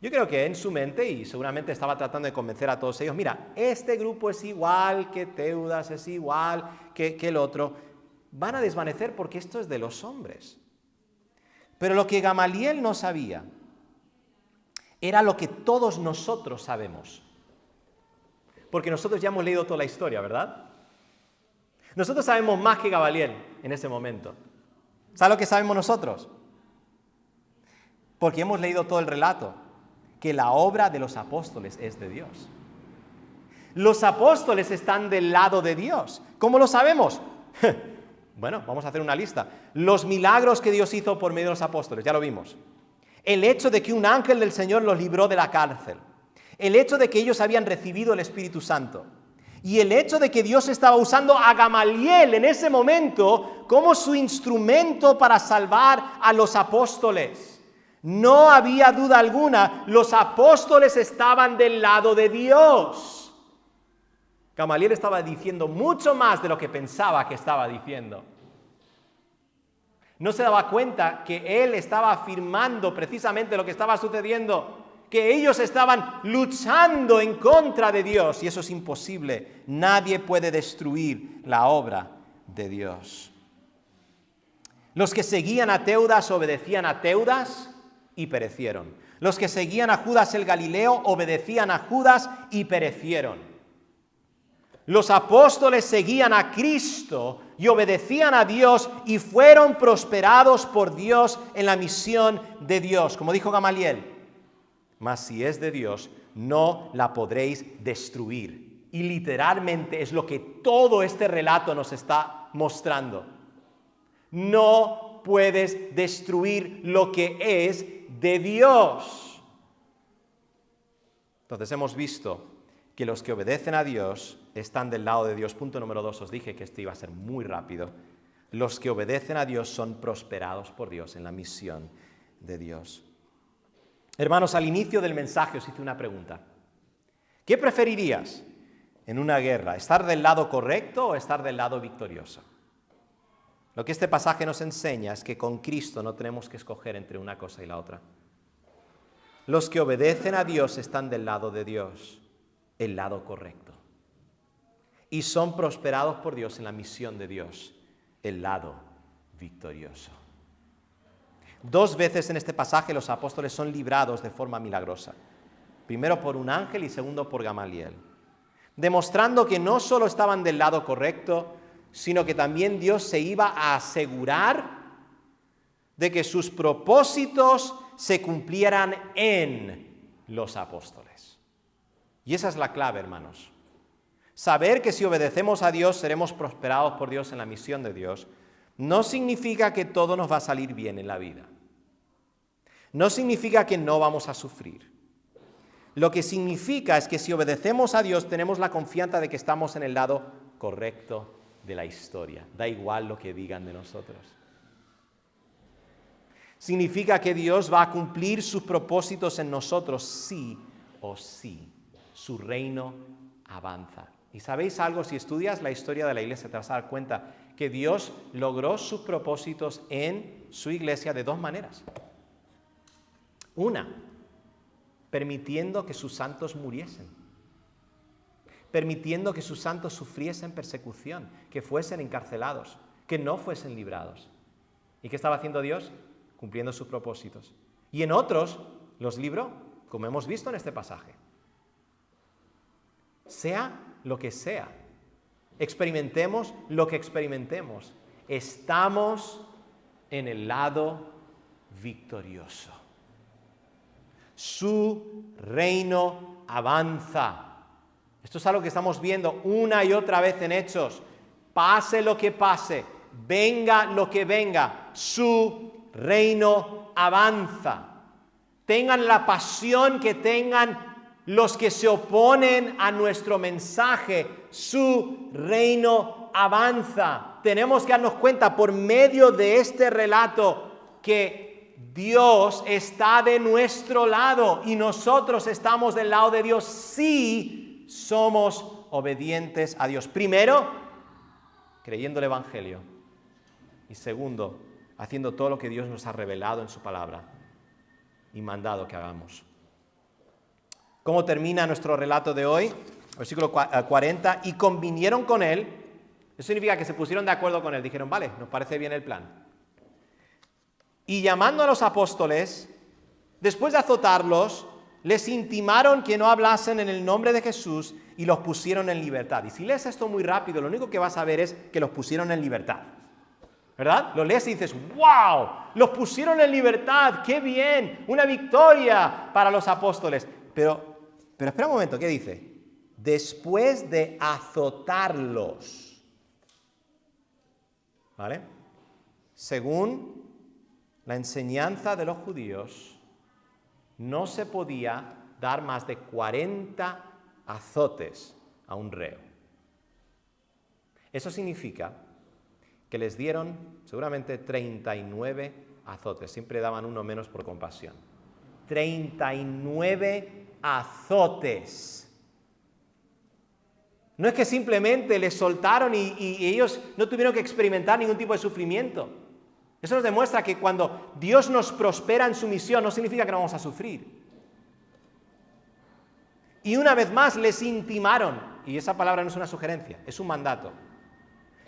Yo creo que en su mente, y seguramente estaba tratando de convencer a todos ellos, mira, este grupo es igual que Teudas, es igual que el otro. Van a desvanecer porque esto es de los hombres. Pero lo que Gamaliel no sabía era lo que todos nosotros sabemos. Porque nosotros ya hemos leído toda la historia, ¿verdad? Nosotros sabemos más que Gamaliel en ese momento. ¿Sabe lo que sabemos nosotros? Porque hemos leído todo el relato, que la obra de los apóstoles es de Dios. Los apóstoles están del lado de Dios. ¿Cómo lo sabemos? Bueno, vamos a hacer una lista. Los milagros que Dios hizo por medio de los apóstoles, ya lo vimos. El hecho de que un ángel del Señor los libró de la cárcel. El hecho de que ellos habían recibido el Espíritu Santo. Y el hecho de que Dios estaba usando a Gamaliel en ese momento como su instrumento para salvar a los apóstoles. No había duda alguna, los apóstoles estaban del lado de Dios. Gamaliel estaba diciendo mucho más de lo que pensaba que estaba diciendo. No se daba cuenta que él estaba afirmando precisamente lo que estaba sucediendo, que ellos estaban luchando en contra de Dios, y eso es imposible. Nadie puede destruir la obra de Dios. Los que seguían a Teudas obedecían a Teudas y perecieron. Los que seguían a Judas el Galileo obedecían a Judas y perecieron. Los apóstoles seguían a Cristo y obedecían a Dios y fueron prosperados por Dios en la misión de Dios. Como dijo Gamaliel, mas si es de Dios, no la podréis destruir. Y literalmente es lo que todo este relato nos está mostrando. No puedes destruir lo que es de Dios. Entonces hemos visto que los que obedecen a Dios están del lado de Dios. Punto número 2, os dije que esto iba a ser muy rápido. Los que obedecen a Dios son prosperados por Dios en la misión de Dios. Hermanos, al inicio del mensaje os hice una pregunta. ¿Qué preferirías en una guerra? ¿Estar del lado correcto o estar del lado victorioso? Lo que este pasaje nos enseña es que con Cristo no tenemos que escoger entre una cosa y la otra. Los que obedecen a Dios están del lado de Dios, el lado correcto. Y son prosperados por Dios en la misión de Dios, el lado victorioso. 2 veces en este pasaje los apóstoles son librados de forma milagrosa. Primero por un ángel y segundo por Gamaliel. Demostrando que no solo estaban del lado correcto, sino que también Dios se iba a asegurar de que sus propósitos se cumplieran en los apóstoles. Y esa es la clave, hermanos. Saber que si obedecemos a Dios seremos prosperados por Dios en la misión de Dios, no significa que todo nos va a salir bien en la vida. No significa que no vamos a sufrir. Lo que significa es que si obedecemos a Dios tenemos la confianza de que estamos en el lado correcto de la historia. Da igual lo que digan de nosotros. Significa que Dios va a cumplir sus propósitos en nosotros sí o sí. Su reino avanza. ¿Y sabéis algo? Si estudias la historia de la iglesia te vas a dar cuenta que Dios logró sus propósitos en su iglesia de 2 maneras. Una, permitiendo que sus santos muriesen. Permitiendo que sus santos sufriesen persecución, que fuesen encarcelados, que no fuesen librados. ¿Y qué estaba haciendo Dios? Cumpliendo sus propósitos. Y en otros los libró, como hemos visto en este pasaje. Sea lo que sea, experimentemos lo que experimentemos, estamos en el lado victorioso. Su reino avanza. Esto es algo que estamos viendo una y otra vez en Hechos. pase lo que pase, venga lo que venga, su reino avanza. Tengan la pasión que tengan los que se oponen a nuestro mensaje, su reino avanza. Tenemos que darnos cuenta por medio de este relato que Dios está de nuestro lado y nosotros estamos del lado de Dios si somos obedientes a Dios. Primero, creyendo el Evangelio. Y segundo, haciendo todo lo que Dios nos ha revelado en su palabra y mandado que hagamos. ¿Cómo termina nuestro relato de hoy? Versículo 40. Y convinieron con él. Eso significa que se pusieron de acuerdo con él. Dijeron, vale, nos parece bien el plan. Y llamando a los apóstoles, después de azotarlos, les intimaron que no hablasen en el nombre de Jesús y los pusieron en libertad. Y si lees esto muy rápido, lo único que vas a ver es que los pusieron en libertad. ¿Verdad? Lo lees y dices, ¡wow! Los pusieron en libertad, ¡qué bien! Una victoria para los apóstoles. Pero espera un momento, ¿qué dice? Después de azotarlos. ¿Vale? Según la enseñanza de los judíos, no se podía dar más de 40 azotes a un reo. Eso significa que les dieron seguramente 39 azotes. Siempre daban uno menos por compasión. 39 azotes. No es que simplemente les soltaron y ellos no tuvieron que experimentar ningún tipo de sufrimiento. Eso nos demuestra que cuando Dios nos prospera en su misión, no significa que no vamos a sufrir. Y una vez más les intimaron, y esa palabra no es una sugerencia, es un mandato,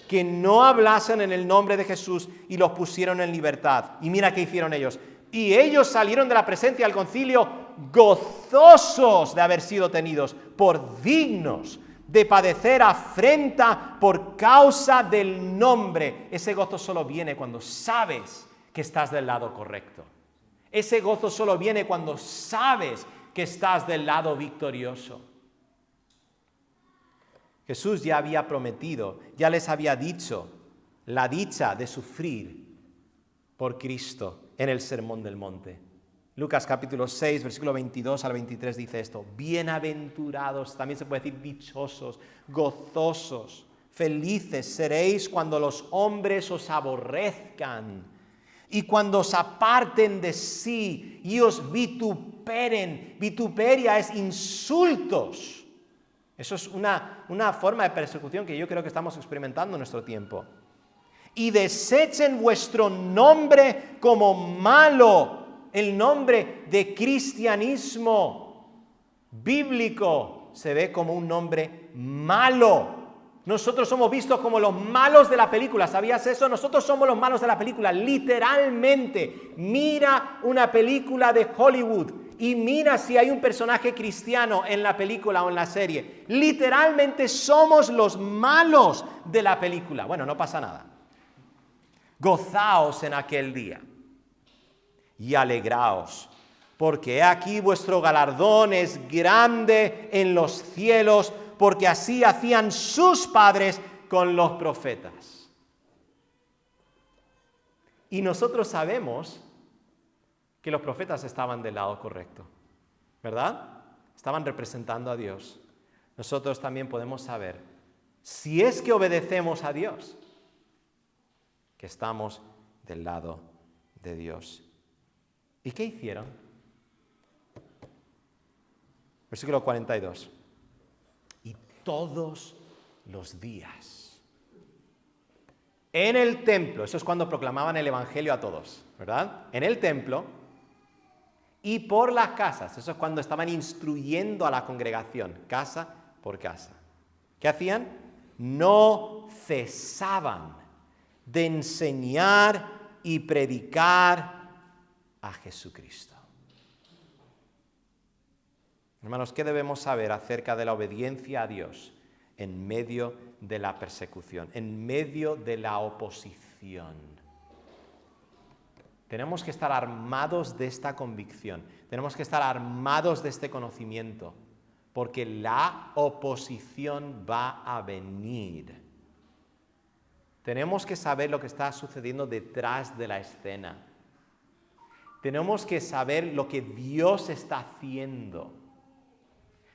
que no hablasen en el nombre de Jesús y los pusieron en libertad. Y mira qué hicieron ellos. Y ellos salieron de la presencia del concilio gozosos de haber sido tenidos por dignos de padecer afrenta por causa del nombre. Ese gozo solo viene cuando sabes que estás del lado correcto. Ese gozo solo viene cuando sabes que estás del lado victorioso. Jesús ya había prometido, ya les había dicho la dicha de sufrir por Cristo en el Sermón del Monte. Lucas capítulo 6, versículo 22 al 23 dice esto: bienaventurados, también se puede decir dichosos, gozosos, felices seréis cuando los hombres os aborrezcan y cuando os aparten de sí y os vituperen. Vituperia es insultos. Eso es una forma de persecución que yo creo que estamos experimentando en nuestro tiempo. Y desechen vuestro nombre como malo, el nombre de cristianismo bíblico se ve como un nombre malo. Nosotros somos vistos como los malos de la película. ¿Sabías eso? Nosotros somos los malos de la película, literalmente. Mira una película de Hollywood y mira si hay un personaje cristiano en la película o en la serie. Literalmente somos los malos de la película. Bueno, no pasa nada. Gozaos en aquel día y alegraos, porque he aquí vuestro galardón es grande en los cielos, porque así hacían sus padres con los profetas. Y nosotros sabemos que los profetas estaban del lado correcto, ¿verdad? Estaban representando a Dios. Nosotros también podemos saber, si es que obedecemos a Dios, que estamos del lado de Dios. ¿Y qué hicieron? Versículo 42. Y todos los días, en el templo, eso es cuando proclamaban el evangelio a todos, ¿verdad? En el templo y por las casas, eso es cuando estaban instruyendo a la congregación, casa por casa. ¿Qué hacían? No cesaban de enseñar y predicar a Jesucristo. Hermanos, ¿qué debemos saber acerca de la obediencia a Dios en medio de la persecución, en medio de la oposición? Tenemos que estar armados de esta convicción, tenemos que estar armados de este conocimiento, porque la oposición va a venir. Tenemos que saber lo que está sucediendo detrás de la escena. Tenemos que saber lo que Dios está haciendo.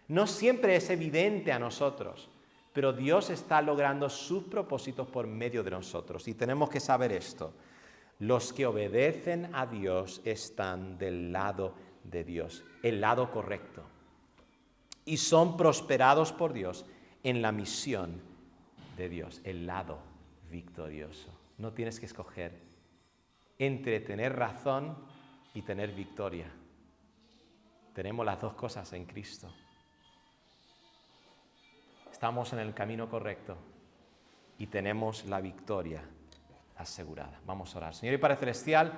No siempre es evidente a nosotros, pero Dios está logrando sus propósitos por medio de nosotros. Y tenemos que saber esto. Los que obedecen a Dios están del lado de Dios, el lado correcto. Y son prosperados por Dios en la misión de Dios, el lado victorioso. No tienes que escoger entre tener razón y tener victoria. Tenemos las dos cosas en Cristo. Estamos en el camino correcto y tenemos la victoria asegurada. Vamos a orar. Señor y Padre Celestial,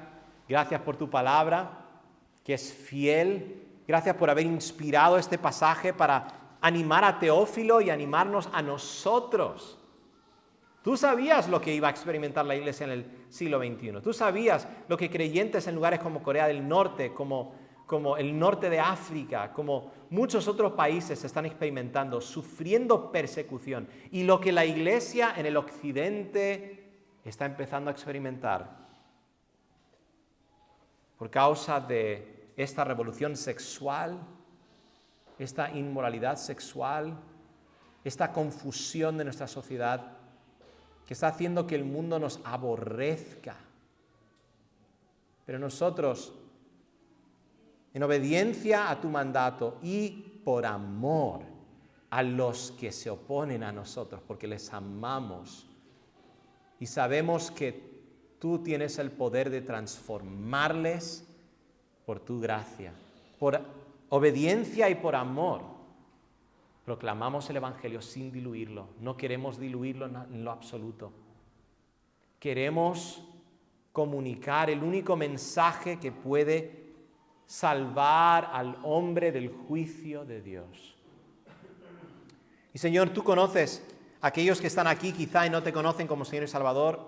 gracias por tu palabra, que es fiel. Gracias por haber inspirado este pasaje para animar a Teófilo y animarnos a nosotros. Tú sabías lo que iba a experimentar la iglesia en el siglo XXI. Tú sabías lo que creyentes en lugares como Corea del Norte, como el norte de África, como muchos otros países están experimentando, sufriendo persecución. Y lo que la iglesia en el occidente está empezando a experimentar por causa de esta revolución sexual, esta inmoralidad sexual, esta confusión de nuestra sociedad que está haciendo que el mundo nos aborrezca. Pero nosotros, en obediencia a tu mandato y por amor a los que se oponen a nosotros, porque les amamos y sabemos que tú tienes el poder de transformarles por tu gracia, por obediencia y por amor, proclamamos el Evangelio sin diluirlo. No queremos diluirlo en lo absoluto. Queremos comunicar el único mensaje que puede salvar al hombre del juicio de Dios. Y Señor, tú conoces a aquellos que están aquí quizá y no te conocen como Señor y Salvador.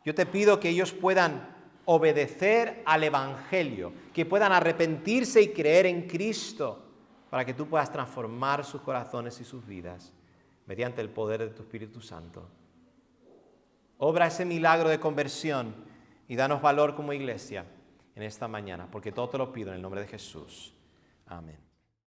Yo te pido que ellos puedan obedecer al Evangelio, que puedan arrepentirse y creer en Cristo, para que tú puedas transformar sus corazones y sus vidas mediante el poder de tu Espíritu Santo. Obra ese milagro de conversión y danos valor como iglesia en esta mañana, porque todo te lo pido en el nombre de Jesús. Amén.